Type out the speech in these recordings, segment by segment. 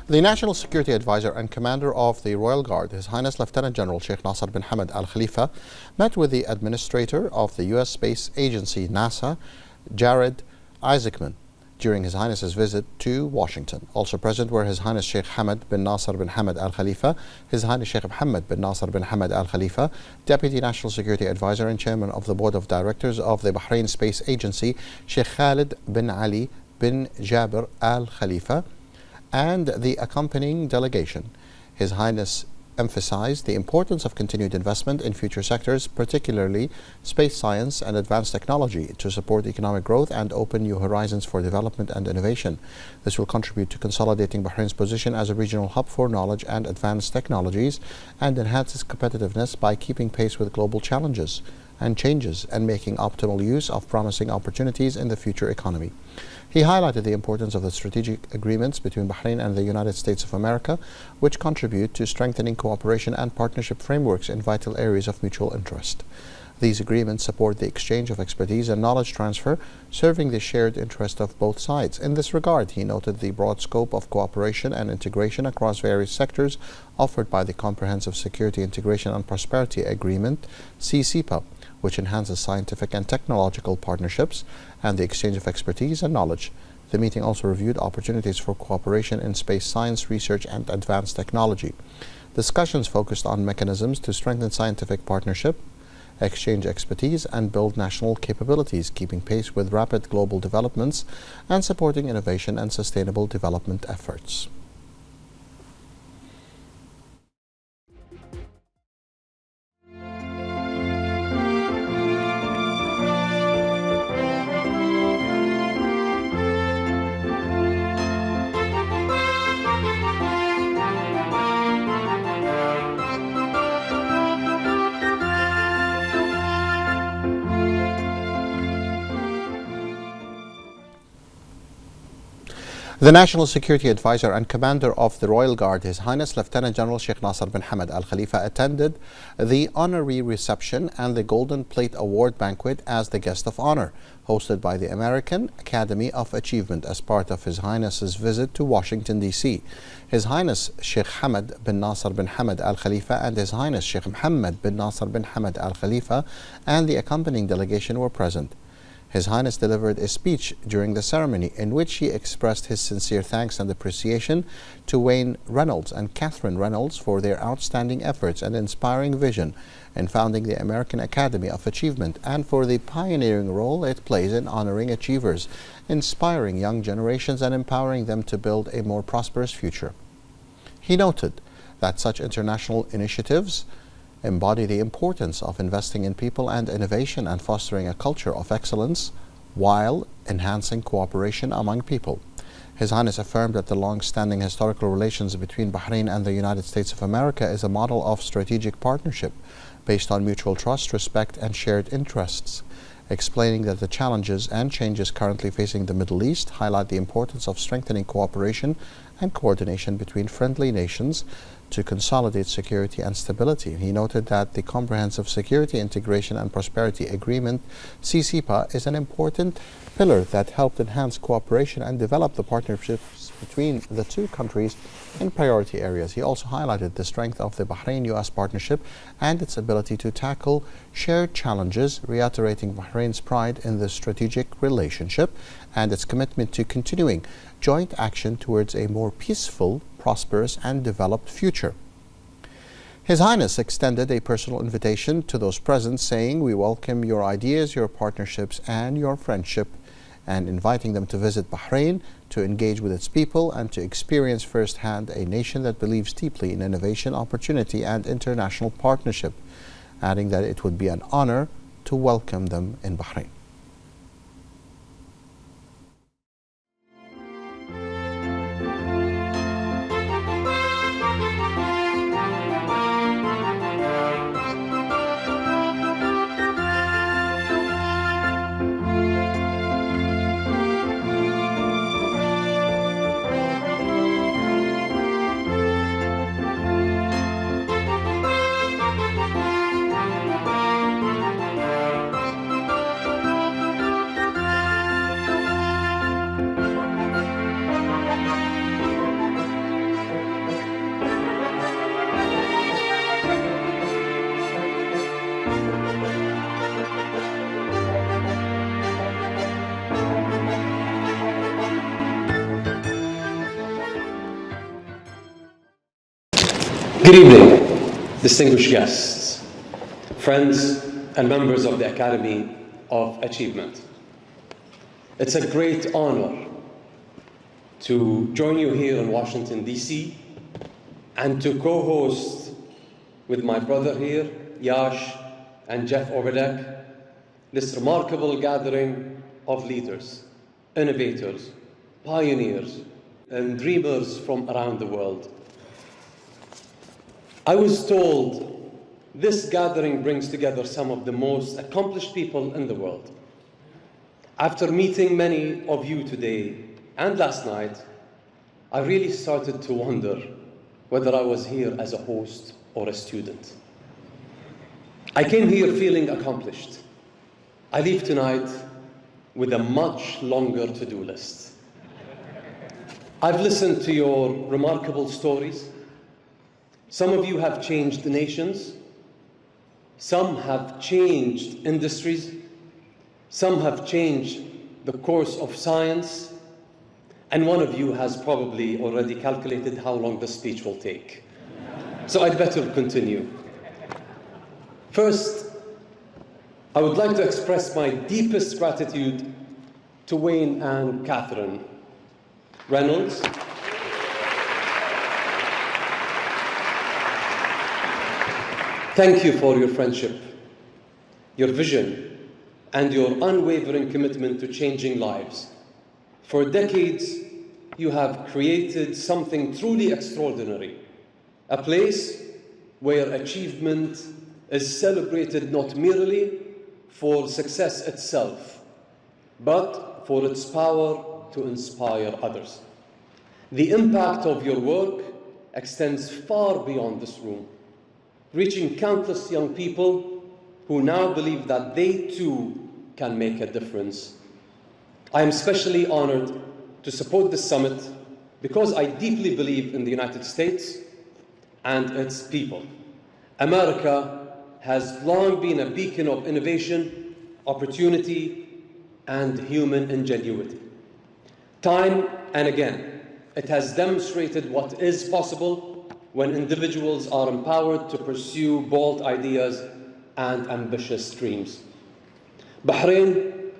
The National Security Advisor and Commander of the Royal Guard, His Highness Lieutenant General Sheikh Nasser bin Hamad Al Khalifa, met with the Administrator of the U.S. Space Agency, NASA, Jared Isaacman, during His Highness's visit to Washington. Also present were His Highness Sheikh Hamad bin Nasser bin Hamad Al Khalifa, His Highness Sheikh Mohammed bin Nasser bin Hamad Al Khalifa, Deputy National Security Advisor and Chairman of the Board of Directors of the Bahrain Space Agency, Sheikh Khalid bin Ali bin Jabir Al Khalifa, and the accompanying delegation. His Highness emphasized the importance of continued investment in future sectors, particularly space science and advanced technology, to support economic growth and open new horizons for development and innovation. This will contribute to consolidating Bahrain's position as a regional hub for knowledge and advanced technologies and enhance its competitiveness by keeping pace with global challenges and changes and making optimal use of promising opportunities in the future economy. He highlighted the importance of the strategic agreements between Bahrain and the United States of America, which contribute to strengthening cooperation and partnership frameworks in vital areas of mutual interest. These agreements support the exchange of expertise and knowledge transfer, serving the shared interest of both sides. In this regard, he noted the broad scope of cooperation and integration across various sectors offered by the Comprehensive Security Integration and Prosperity Agreement, CCPA, which enhances scientific and technological partnerships and the exchange of expertise and knowledge. The meeting also reviewed opportunities for cooperation in space science, research, and advanced technology. Discussions focused on mechanisms to strengthen scientific partnership, exchange expertise, and build national capabilities, keeping pace with rapid global developments and supporting innovation and sustainable development efforts. The National Security Advisor and Commander of the Royal Guard, His Highness Lieutenant General Sheikh Nasser bin Hamad Al Khalifa, attended the honorary reception and the Golden Plate Award banquet as the guest of honor, hosted by the American Academy of Achievement as part of His Highness's visit to Washington, D.C. His Highness Sheikh Hamad bin Nasser bin Hamad Al Khalifa and His Highness Sheikh Mohammed bin Nasser bin Hamad Al Khalifa and the accompanying delegation were present. His Highness delivered a speech during the ceremony in which he expressed his sincere thanks and appreciation to Wayne Reynolds and Catherine Reynolds for their outstanding efforts and inspiring vision in founding the American Academy of Achievement and for the pioneering role it plays in honoring achievers, inspiring young generations and empowering them to build a more prosperous future. He noted that such international initiatives embody the importance of investing in people and innovation and fostering a culture of excellence while enhancing cooperation among people. His Highness affirmed that the long-standing historical relations between Bahrain and the United States of America is a model of strategic partnership based on mutual trust, respect, and shared interests, explaining that the challenges and changes currently facing the Middle East highlight the importance of strengthening cooperation and coordination between friendly nations to consolidate security and stability. He noted that the Comprehensive Security Integration and Prosperity Agreement, CCPA, is an important pillar that helped enhance cooperation and develop the partnerships between the two countries in priority areas. He also highlighted the strength of the Bahrain-US partnership and its ability to tackle shared challenges, reiterating Bahrain's pride in the strategic relationship and its commitment to continuing joint action towards a more peaceful, prosperous, and developed future. His Highness extended a personal invitation to those present, saying, "We welcome your ideas, your partnerships, and your friendship," and inviting them to visit Bahrain, to engage with its people, and to experience firsthand a nation that believes deeply in innovation, opportunity, and international partnership, adding that it would be an honor to welcome them in Bahrain. Good evening, distinguished guests, friends and members of the Academy of Achievement. It's a great honor to join you here in Washington, D.C., and to co-host with my brother here, Yash and Jeff Overdeck, this remarkable gathering of leaders, innovators, pioneers, and dreamers from around the world. I was told this gathering brings together some of the most accomplished people in the world. After meeting many of you today and last night, I really started to wonder whether I was here as a host or a student. I came here feeling accomplished. I leave tonight with a much longer to-do list. I've listened to your remarkable stories. Some of you have changed nations. Some have changed industries. Some have changed the course of science. And one of you has probably already calculated how long the speech will take. So I'd better continue. First, I would like to express my deepest gratitude to Wayne and Catherine Reynolds. Thank you for your friendship, your vision, and your unwavering commitment to changing lives. For decades, you have created something truly extraordinary, a place where achievement is celebrated not merely for success itself, but for its power to inspire others. The impact of your work extends far beyond this room, reaching countless young people who now believe that they too can make a difference. I am especially honored to support this summit because I deeply believe in the United States and its people. America has long been a beacon of innovation, opportunity, and human ingenuity. Time and again, it has demonstrated what is possible when individuals are empowered to pursue bold ideas and ambitious dreams. Bahrain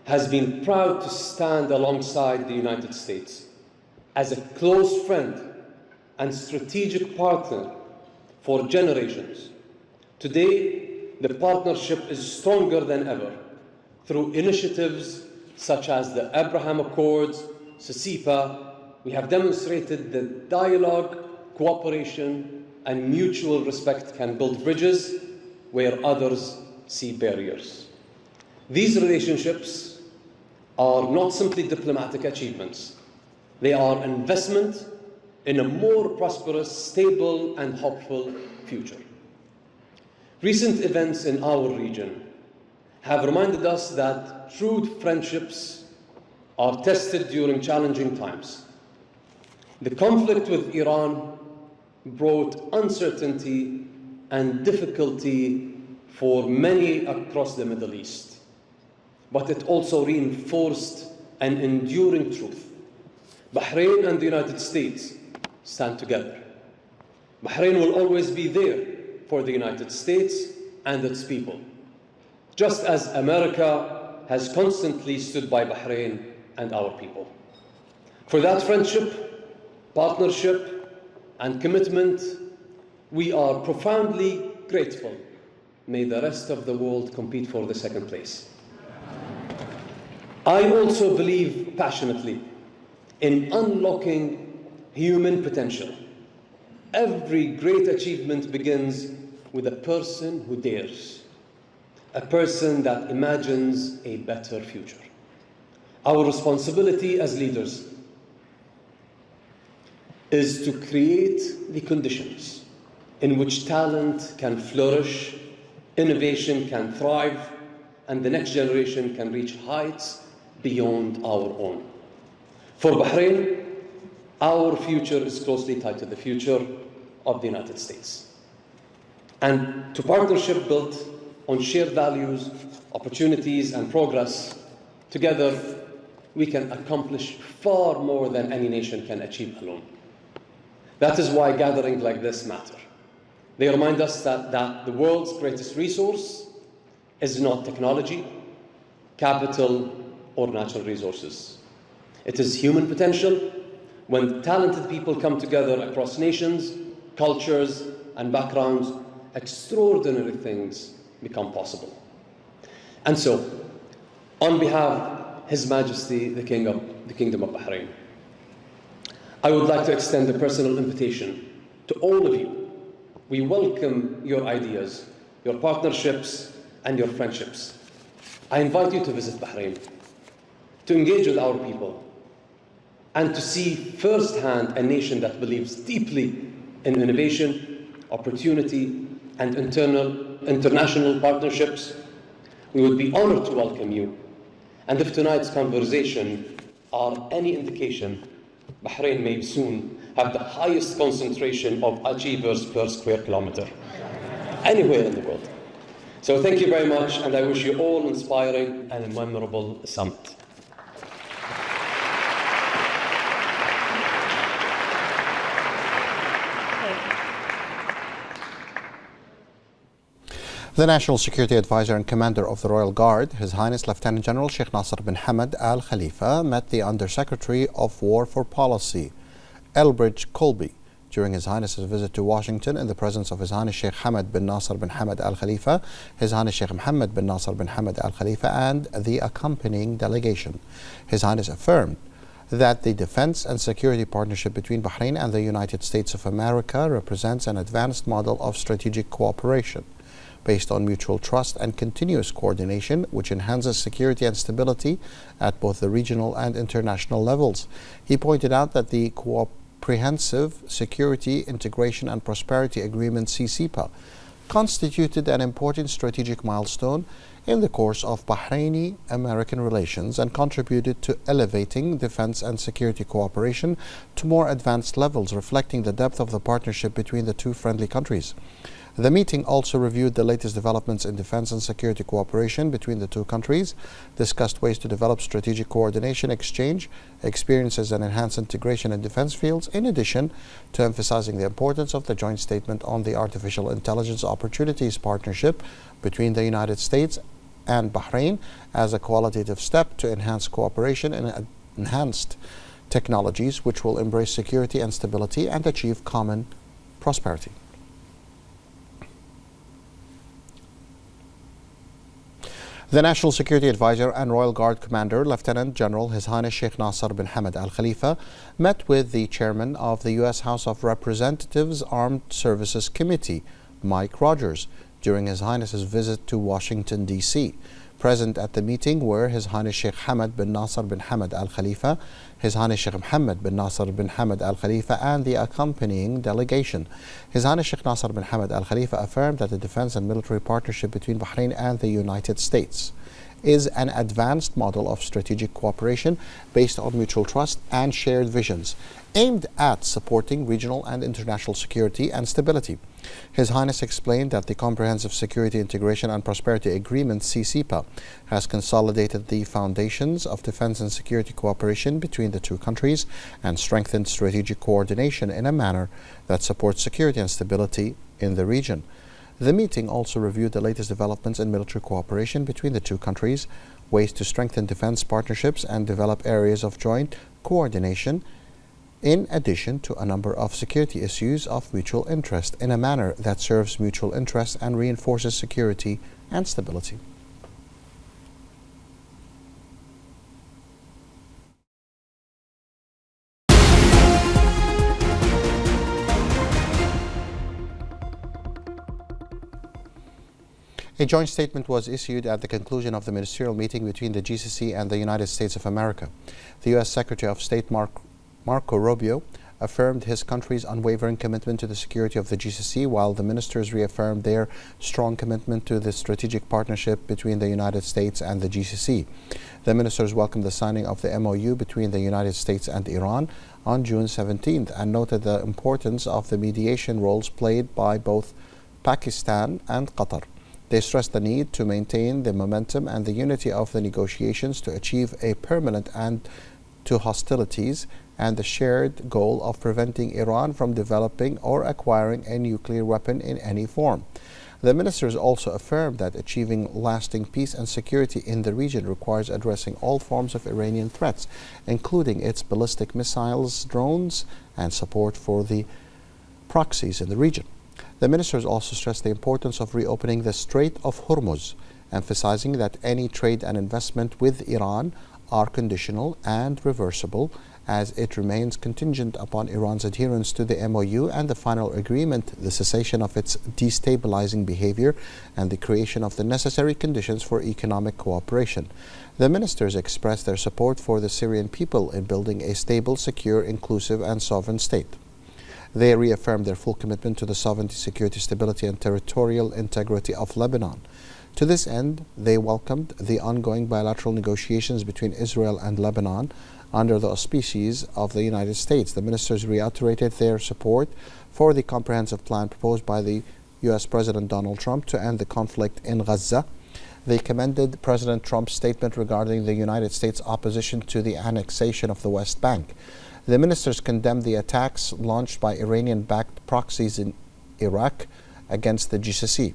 has been proud to stand alongside the United States as a close friend and strategic partner for generations. Today, the partnership is stronger than ever through initiatives such as the Abraham Accords, CEPA. We have demonstrated that dialogue, cooperation, and mutual respect can build bridges where others see barriers. These relationships are not simply diplomatic achievements. They are investment in a more prosperous, stable, and hopeful future. Recent events in our region have reminded us that true friendships are tested during challenging times. The conflict with Iran brought uncertainty and difficulty for many across the Middle East, but it also reinforced an enduring truth. Bahrain and the United States stand together. Bahrain will always be there for the United States and its people, just as America has constantly stood by Bahrain and our people. For that friendship, partnership, and commitment, we are profoundly grateful. May the rest of the world compete for the second place. I also believe passionately in unlocking human potential. Every great achievement begins with a person who dares, a person that imagines a better future. Our responsibility as leaders is to create the conditions in which talent can flourish, innovation can thrive, and the next generation can reach heights beyond our own. For Bahrain, our future is closely tied to the future of the United States. And to partnership built on shared values, opportunities, and progress, together we can accomplish far more than any nation can achieve alone. That is why gatherings like this matter. They remind us that the world's greatest resource is not technology, capital, or natural resources. It is human potential. When talented people come together across nations, cultures, and backgrounds, extraordinary things become possible. And so, on behalf of His Majesty, the Kingdom of Bahrain, I would like to extend a personal invitation to all of you. We welcome your ideas, your partnerships, and your friendships. I invite you to visit Bahrain, to engage with our people, and to see firsthand a nation that believes deeply in innovation, opportunity, and international partnerships. We would be honored to welcome you. And if tonight's conversation are any indication, Bahrain may soon have the highest concentration of achievers per square kilometer anywhere in the world. So thank you very much, and I wish you all an inspiring and a memorable summit. The National Security Advisor and Commander of the Royal Guard, His Highness Lieutenant General Sheikh Nasser bin Hamad Al Khalifa, met the Under-Secretary of War for Policy, Elbridge Colby, during His Highness's visit to Washington in the presence of His Highness Sheikh Hamad bin Nasser bin Hamad Al Khalifa, His Highness Sheikh Mohammed bin Nasser bin Hamad Al Khalifa, and the accompanying delegation. His Highness affirmed that the defense and security partnership between Bahrain and the United States of America represents an advanced model of strategic cooperation based on mutual trust and continuous coordination, which enhances security and stability at both the regional and international levels. He pointed out that the Comprehensive Security, Integration and Prosperity Agreement (CCPA) constituted an important strategic milestone in the course of Bahraini-American relations and contributed to elevating defense and security cooperation to more advanced levels, reflecting the depth of the partnership between the two friendly countries. The meeting also reviewed the latest developments in defense and security cooperation between the two countries, discussed ways to develop strategic coordination, exchange experiences, and enhance integration in defense fields, in addition to emphasizing the importance of the joint statement on the artificial intelligence opportunities partnership between the United States and Bahrain as a qualitative step to enhance cooperation in enhanced technologies which will embrace security and stability and achieve common prosperity. The National Security Advisor and Royal Guard Commander, Lieutenant General His Highness Sheikh Nasser bin Hamad Al Khalifa, met with the Chairman of the U.S. House of Representatives Armed Services Committee, Mike Rogers, during His Highness's visit to Washington, D.C. Present at the meeting were His Highness Sheikh Hamad bin Nasser bin Hamad Al Khalifa, His Highness Sheikh Mohammed bin Nasser bin Hamad Al Khalifa, and the accompanying delegation. His Highness Sheikh Nasser bin Hamad Al Khalifa affirmed that the defense and military partnership between Bahrain and the United States is an advanced model of strategic cooperation based on mutual trust and shared visions, aimed at supporting regional and international security and stability. His Highness explained that the Comprehensive Security, Integration and Prosperity Agreement (CCPA) has consolidated the foundations of defense and security cooperation between the two countries and strengthened strategic coordination in a manner that supports security and stability in the region. The meeting also reviewed the latest developments in military cooperation between the two countries, ways to strengthen defense partnerships and develop areas of joint coordination, in addition to a number of security issues of mutual interest, in a manner that serves mutual interests and reinforces security and stability. A joint statement was issued at the conclusion of the ministerial meeting between the GCC and the United States of America. The U.S. Secretary of State Marco Rubio affirmed his country's unwavering commitment to the security of the GCC, while the ministers reaffirmed their strong commitment to the strategic partnership between the United States and the GCC. The ministers welcomed the signing of the MOU between the United States and Iran on June 17th and noted the importance of the mediation roles played by both Pakistan and Qatar. They stressed the need to maintain the momentum and the unity of the negotiations to achieve a permanent and to hostilities and the shared goal of preventing Iran from developing or acquiring a nuclear weapon in any form. The ministers also affirmed that achieving lasting peace and security in the region requires addressing all forms of Iranian threats, including its ballistic missiles, drones, and support for the proxies in the region. The ministers also stressed the importance of reopening the Strait of Hormuz, emphasizing that any trade and investment with Iran are conditional and reversible, as it remains contingent upon Iran's adherence to the MOU and the final agreement, the cessation of its destabilizing behavior, and the creation of the necessary conditions for economic cooperation. The ministers expressed their support for the Syrian people in building a stable, secure, inclusive, and sovereign state. They reaffirmed their full commitment to the sovereignty, security, stability, and territorial integrity of Lebanon. To this end, they welcomed the ongoing bilateral negotiations between Israel and Lebanon under the auspices of the United States. The ministers reiterated their support for the comprehensive plan proposed by the U.S. President Donald Trump to end the conflict in Gaza. They commended President Trump's statement regarding the United States' opposition to the annexation of the West Bank. The ministers condemned the attacks launched by Iranian-backed proxies in Iraq against the GCC.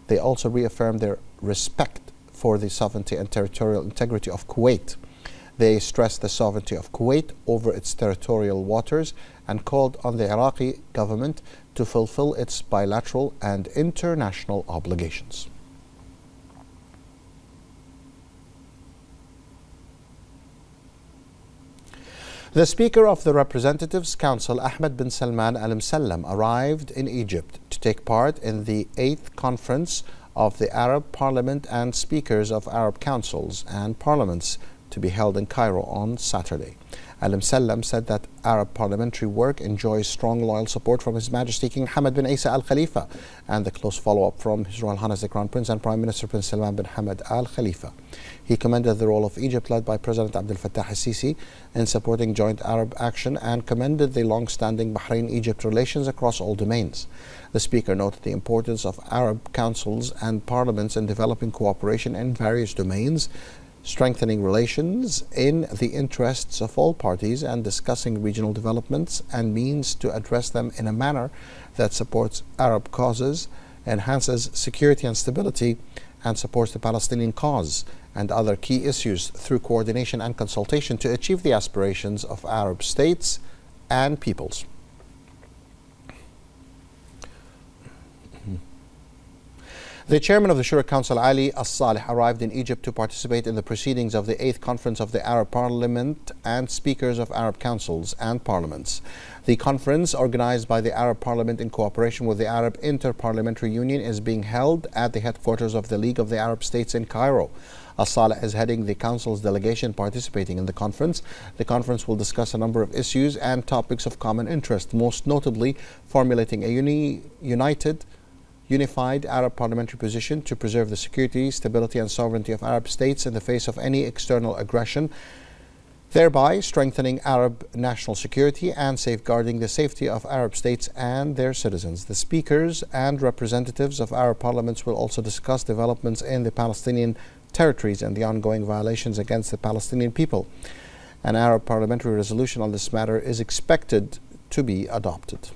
They also reaffirmed their respect for the sovereignty and territorial integrity of Kuwait. They stressed the sovereignty of Kuwait over its territorial waters and called on the Iraqi government to fulfill its bilateral and international obligations. The Speaker of the Representatives Council, Ahmed bin Salman Al Msallam, arrived in Egypt to take part in the 8th Conference of the Arab Parliament and Speakers of Arab Councils and Parliaments, to be held in Cairo on Saturday. Al Msallam said that Arab parliamentary work enjoys strong loyal support from His Majesty King Hamad bin Isa Al Khalifa and the close follow-up from His Royal Highness the Crown Prince and Prime Minister Prince Salman bin Hamad Al Khalifa. He commended the role of Egypt led by President Abdel Fattah al-Sisi in supporting joint Arab action and commended the long-standing Bahrain-Egypt relations across all domains. The Speaker noted the importance of Arab councils and parliaments in developing cooperation in various domains, strengthening relations in the interests of all parties, and discussing regional developments and means to address them in a manner that supports Arab causes, enhances security and stability, and supports the Palestinian cause and other key issues through coordination and consultation to achieve the aspirations of Arab states and peoples. The chairman of the Shura Council, Ali As-Saleh, arrived in Egypt to participate in the proceedings of the 8th Conference of the Arab Parliament and Speakers of Arab Councils and Parliaments. The conference, organized by the Arab Parliament in cooperation with the Arab Inter-Parliamentary Union, is being held at the headquarters of the League of the Arab States in Cairo. As-Saleh is heading the Council's delegation participating in the conference. The conference will discuss a number of issues and topics of common interest, most notably formulating a unified Arab parliamentary position to preserve the security, stability, and sovereignty of Arab states in the face of any external aggression, thereby strengthening Arab national security and safeguarding the safety of Arab states and their citizens. The speakers and representatives of Arab parliaments will also discuss developments in the Palestinian territories and the ongoing violations against the Palestinian people. An Arab parliamentary resolution on this matter is expected to be adopted.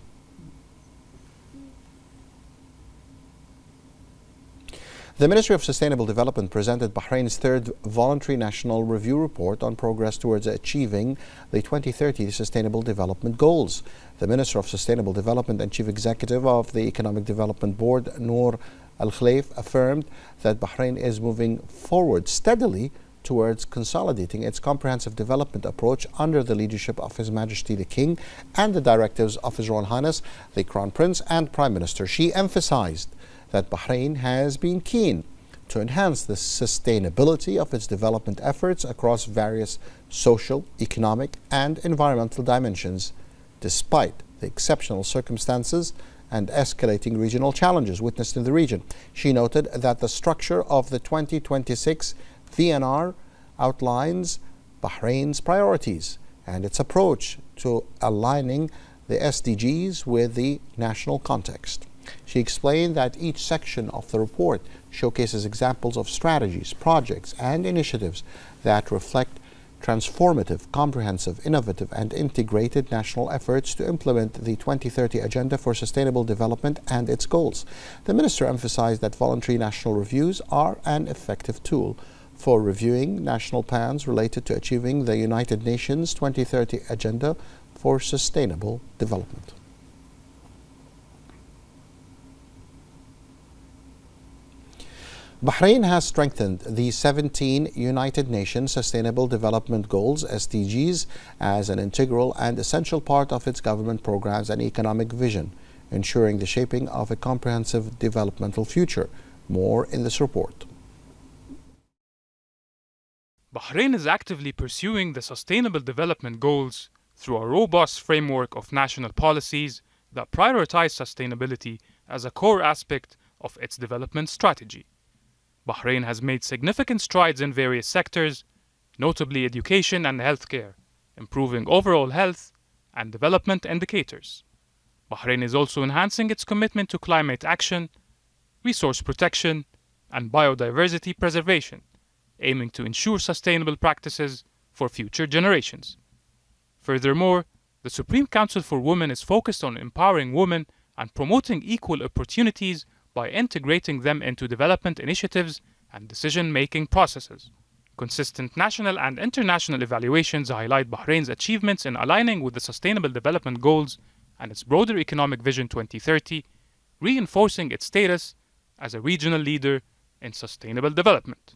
The Ministry of Sustainable Development presented Bahrain's third voluntary national review report on progress towards achieving the 2030 Sustainable Development Goals. The Minister of Sustainable Development and Chief Executive of the Economic Development Board, Noor Al-Khleif, affirmed that Bahrain is moving forward steadily towards consolidating its comprehensive development approach under the leadership of His Majesty the King and the directives of His Royal Highness the Crown Prince and Prime Minister. She emphasized that Bahrain has been keen to enhance the sustainability of its development efforts across various social, economic, and environmental dimensions, despite the exceptional circumstances and escalating regional challenges witnessed in the region. She noted that the structure of the 2026 VNR outlines Bahrain's priorities and its approach to aligning the SDGs with the national context. She explained that each section of the report showcases examples of strategies, projects, and initiatives that reflect transformative, comprehensive, innovative, and integrated national efforts to implement the 2030 Agenda for Sustainable Development and its goals. The Minister emphasized that voluntary national reviews are an effective tool for reviewing national plans related to achieving the United Nations 2030 Agenda for Sustainable Development. Bahrain has strengthened the 17 United Nations Sustainable Development Goals (SDGs) as an integral and essential part of its government programs and economic vision, ensuring the shaping of a comprehensive developmental future. More in this report. Bahrain is actively pursuing the Sustainable Development Goals through a robust framework of national policies that prioritize sustainability as a core aspect of its development strategy. Bahrain has made significant strides in various sectors, notably education and healthcare, improving overall health and development indicators. Bahrain is also enhancing its commitment to climate action, resource protection, and biodiversity preservation, aiming to ensure sustainable practices for future generations. Furthermore, the Supreme Council for Women is focused on empowering women and promoting equal opportunities by integrating them into development initiatives and decision-making processes. Consistent national and international evaluations highlight Bahrain's achievements in aligning with the Sustainable Development Goals and its broader Economic Vision 2030, reinforcing its status as a regional leader in sustainable development.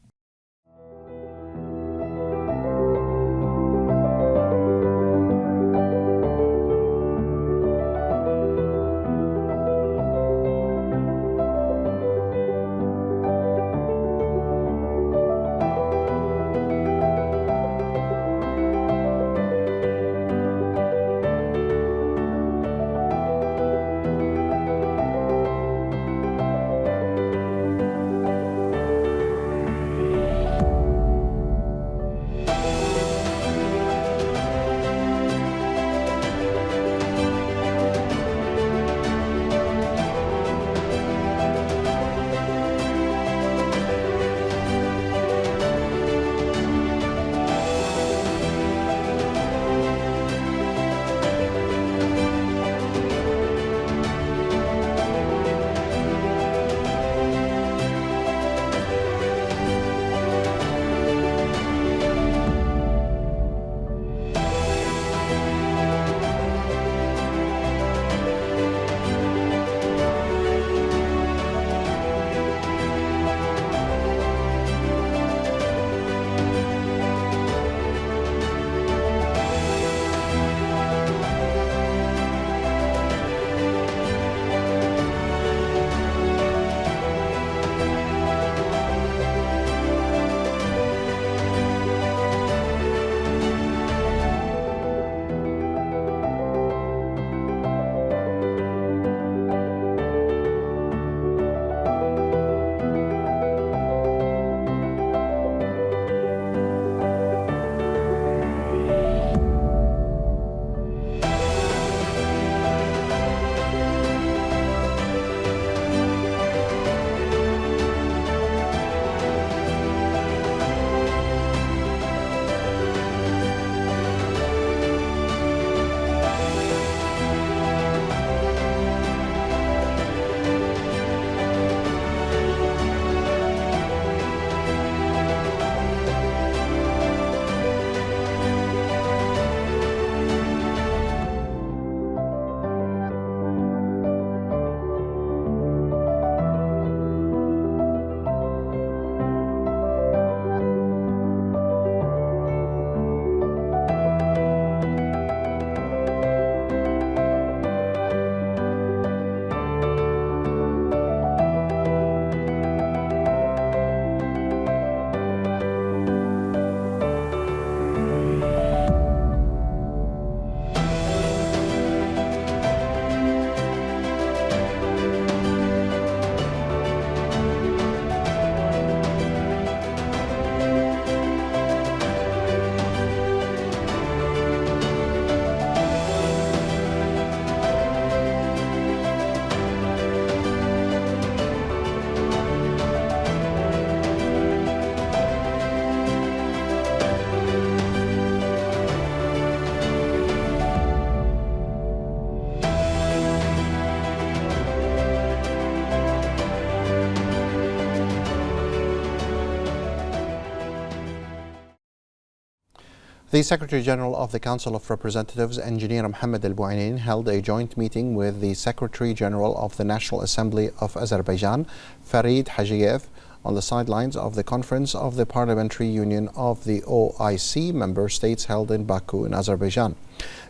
The Secretary General of the Council of Representatives, Engineer Mohammed Al-Bouainin, held a joint meeting with the Secretary General of the National Assembly of Azerbaijan, Farid Hajiev, on the sidelines of the conference of the Parliamentary Union of the OIC member states held in Baku in Azerbaijan.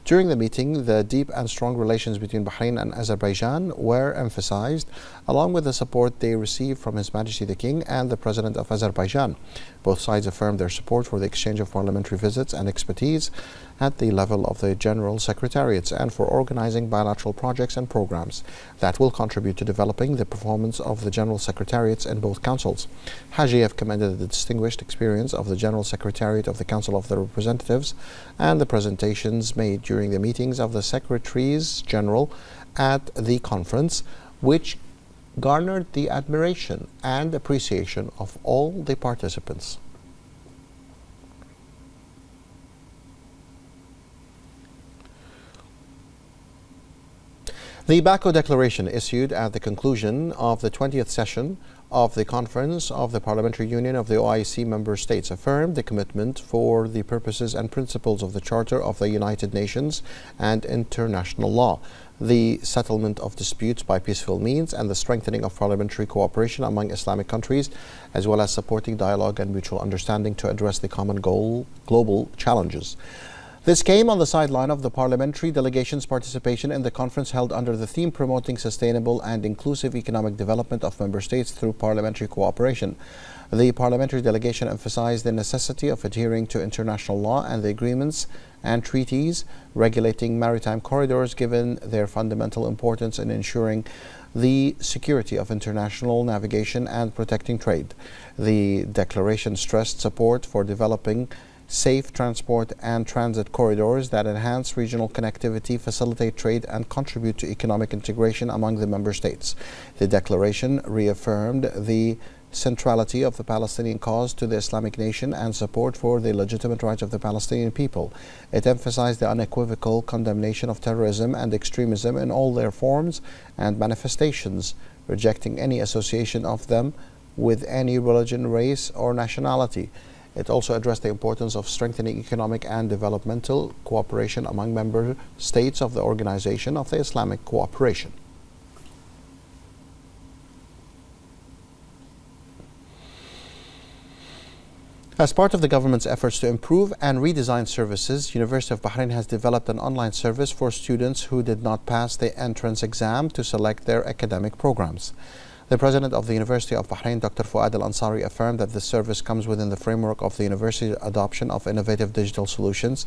During the meeting, the deep and strong relations between Bahrain and Azerbaijan were emphasized, along with the support they received from His Majesty the King and the President of Azerbaijan. Both sides affirmed their support for the exchange of parliamentary visits and expertise at the level of the General Secretariats and for organizing bilateral projects and programs that will contribute to developing the performance of the General Secretariats in both councils. Hajiev commended the distinguished experience of the General Secretariat of the Council of the Representatives and the presentations made during the meetings of the Secretaries General at the conference, which garnered the admiration and appreciation of all the participants. The Baku Declaration, issued at the conclusion of the 20th session of the Conference of the Parliamentary Union of the OIC member states, affirmed the commitment for the purposes and principles of the Charter of the United Nations and international law, the settlement of disputes by peaceful means, and the strengthening of parliamentary cooperation among Islamic countries, as well as supporting dialogue and mutual understanding to address the common global challenges. This came on the sideline of the parliamentary delegation's participation in the conference held under the theme promoting sustainable and inclusive economic development of member states through parliamentary cooperation. The parliamentary delegation emphasized the necessity of adhering to international law and the agreements and treaties regulating maritime corridors, given their fundamental importance in ensuring the security of international navigation and protecting trade. The declaration stressed support for developing safe transport and transit corridors that enhance regional connectivity, facilitate trade, and contribute to economic integration among the member states. The declaration reaffirmed the centrality of the Palestinian cause to the Islamic nation and support for the legitimate rights of the Palestinian people. It emphasized the unequivocal condemnation of terrorism and extremism in all their forms and manifestations, rejecting any association of them with any religion, race, or nationality. It also addressed the importance of strengthening economic and developmental cooperation among member states of the Organization of the Islamic Cooperation. As part of the government's efforts to improve and redesign services, University of Bahrain has developed an online service for students who did not pass the entrance exam to select their academic programs. The president of the University of Bahrain, Dr. Fuad Al-Ansari, affirmed that this service comes within the framework of the university's adoption of innovative digital solutions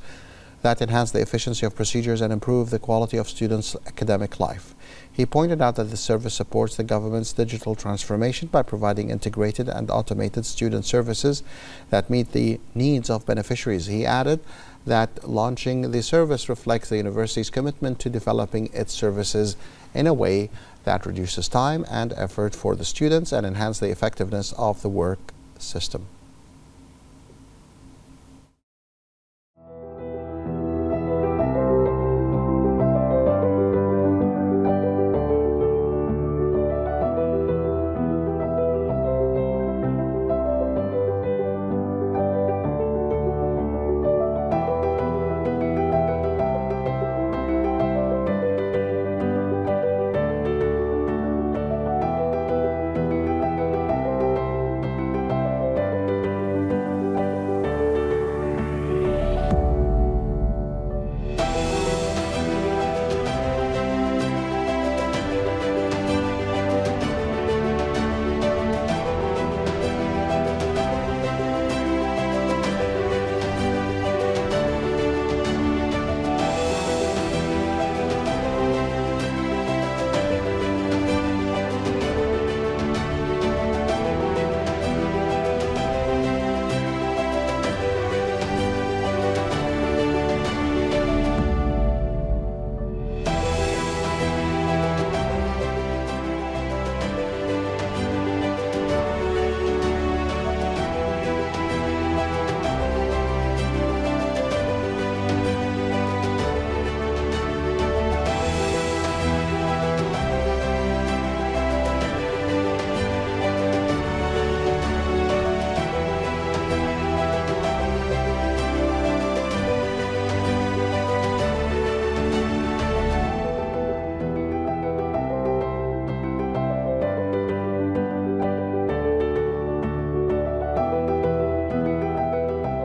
that enhance the efficiency of procedures and improve the quality of students' academic life. He pointed out that the service supports the government's digital transformation by providing integrated and automated student services that meet the needs of beneficiaries. He added that launching the service reflects the university's commitment to developing its services in a way that reduces time and effort for the students and enhance the effectiveness of the work system.